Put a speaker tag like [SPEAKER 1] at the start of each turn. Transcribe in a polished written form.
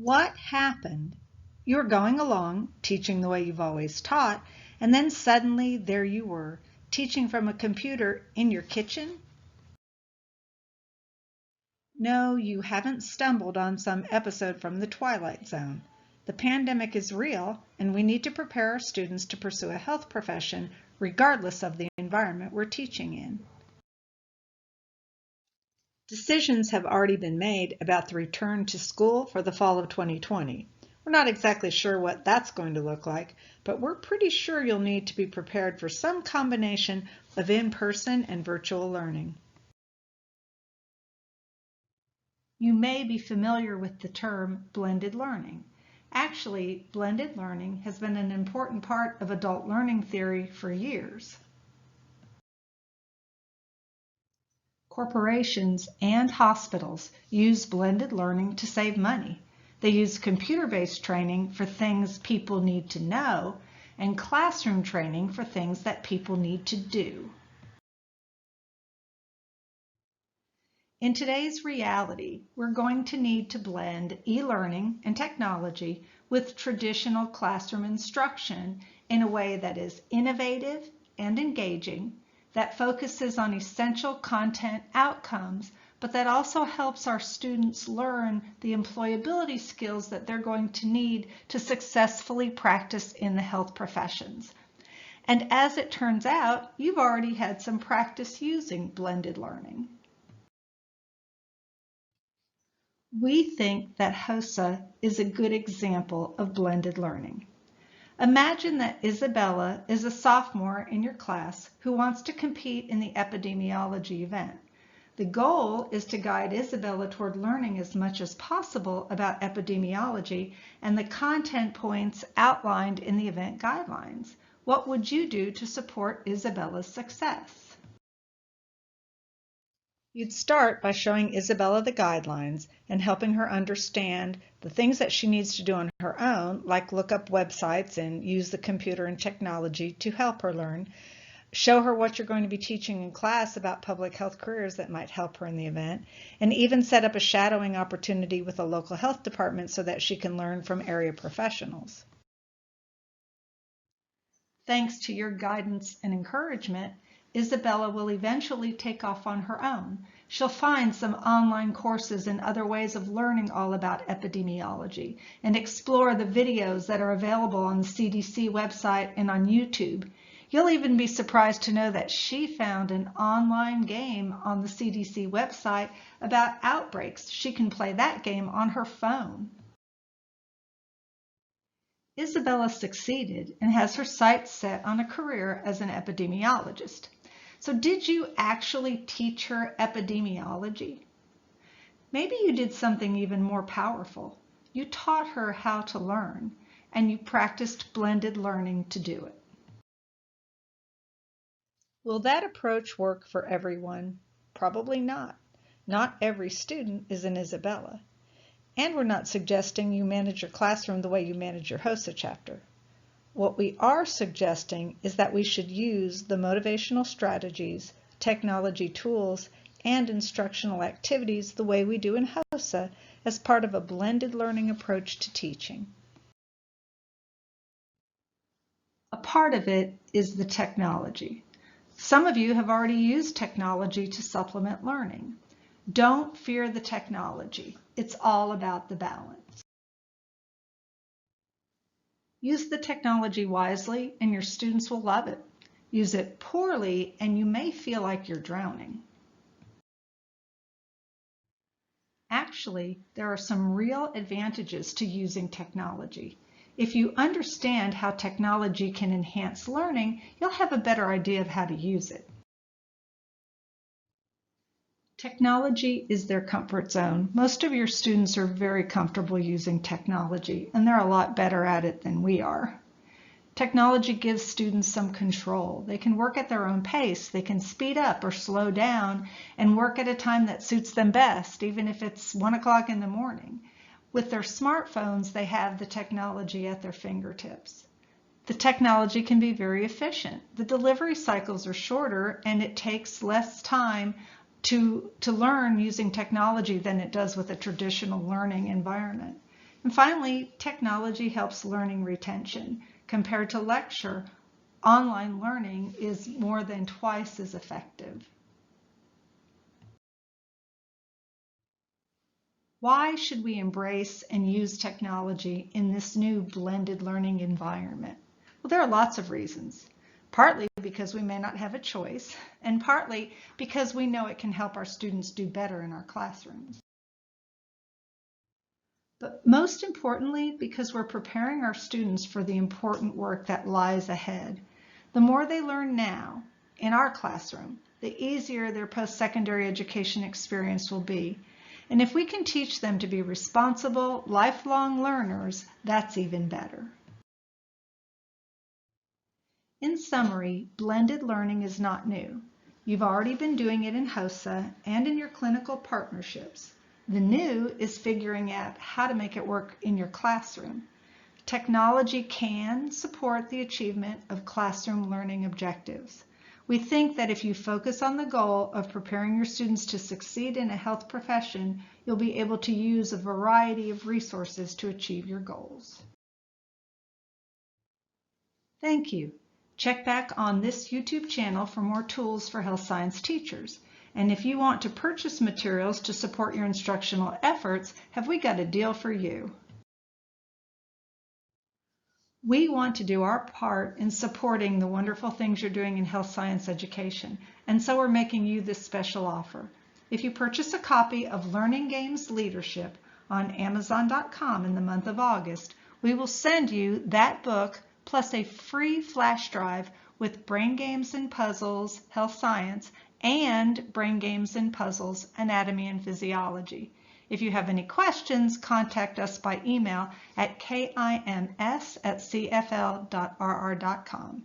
[SPEAKER 1] What happened? You were going along, teaching the way you've always taught, and then suddenly there you were, teaching from a computer in your kitchen? No, you haven't stumbled on some episode from the Twilight Zone. The pandemic is real, and we need to prepare our students to pursue a health profession regardless of the environment we're teaching in. Decisions have already been made about the return to school for the fall of 2020. We're not exactly sure what that's going to look like, but we're pretty sure you'll need to be prepared for some combination of in-person and virtual learning. You may be familiar with the term blended learning. Actually, blended learning has been an important part of adult learning theory for years. Corporations and hospitals use blended learning to save money. They use computer-based training for things people need to know and classroom training for things that people need to do. In today's reality, we're going to need to blend e-learning and technology with traditional classroom instruction in a way that is innovative and engaging, that focuses on essential content outcomes, but that also helps our students learn the employability skills that they're going to need to successfully practice in the health professions. And as it turns out, you've already had some practice using blended learning. We think that HOSA is a good example of blended learning. Imagine that Isabella is a sophomore in your class who wants to compete in the epidemiology event. The goal is to guide Isabella toward learning as much as possible about epidemiology and the content points outlined in the event guidelines. What would you do to support Isabella's success? You'd start by showing Isabella the guidelines and helping her understand the things that she needs to do on her own, like look up websites and use the computer and technology to help her learn. Show her what you're going to be teaching in class about public health careers that might help her in the event, and even set up a shadowing opportunity with a local health department so that she can learn from area professionals. Thanks to your guidance and encouragement, Isabella will eventually take off on her own. She'll find some online courses and other ways of learning all about epidemiology and explore the videos that are available on the CDC website and on YouTube. You'll even be surprised to know that she found an online game on the CDC website about outbreaks. She can play that game on her phone. Isabella succeeded and has her sights set on a career as an epidemiologist. So did you actually teach her epidemiology? Maybe you did something even more powerful. You taught her how to learn, and you practiced blended learning to do it. Will that approach work for everyone? Probably not. Not every student is an Isabella. And we're not suggesting you manage your classroom the way you manage your HOSA chapter. What we are suggesting is that we should use the motivational strategies, technology tools, and instructional activities the way we do in HOSA as part of a blended learning approach to teaching. A part of it is the technology. Some of you have already used technology to supplement learning. Don't fear the technology. It's all about the balance. Use the technology wisely and your students will love it. Use it poorly and you may feel like you're drowning. Actually, there are some real advantages to using technology. If you understand how technology can enhance learning, you'll have a better idea of how to use it. Technology is their comfort zone. Most of your students are very comfortable using technology, and they're a lot better at it than we are. Technology gives students some control. They can work at their own pace. They can speed up or slow down and work at a time that suits them best, even if it's 1 o'clock in the morning. With their smartphones, they have the technology at their fingertips. The technology can be very efficient. The delivery cycles are shorter, and it takes less time to learn using technology than it does with a traditional learning environment. And finally, technology helps learning retention. Compared to lecture, online learning is more than twice as effective. Why should we embrace and use technology in this new blended learning environment? Well, there are lots of reasons. Partly because we may not have a choice, and partly because we know it can help our students do better in our classrooms. But most importantly, because we're preparing our students for the important work that lies ahead. The more they learn now in our classroom, the easier their post-secondary education experience will be. And if we can teach them to be responsible, lifelong learners, that's even better. In summary, blended learning is not new. You've already been doing it in HOSA and in your clinical partnerships. The new is figuring out how to make it work in your classroom. Technology can support the achievement of classroom learning objectives. We think that if you focus on the goal of preparing your students to succeed in a health profession, you'll be able to use a variety of resources to achieve your goals. Thank you. Check back on this YouTube channel for more tools for health science teachers. And if you want to purchase materials to support your instructional efforts, have we got a deal for you? We want to do our part in supporting the wonderful things you're doing in health science education, and so we're making you this special offer. If you purchase a copy of Learning Games Leadership on Amazon.com in the month of August, we will send you that book plus a free flash drive with Brain Games and Puzzles, Health Science, and Brain Games and Puzzles, Anatomy and Physiology. If you have any questions, contact us by email at kims@cfl.rr.com.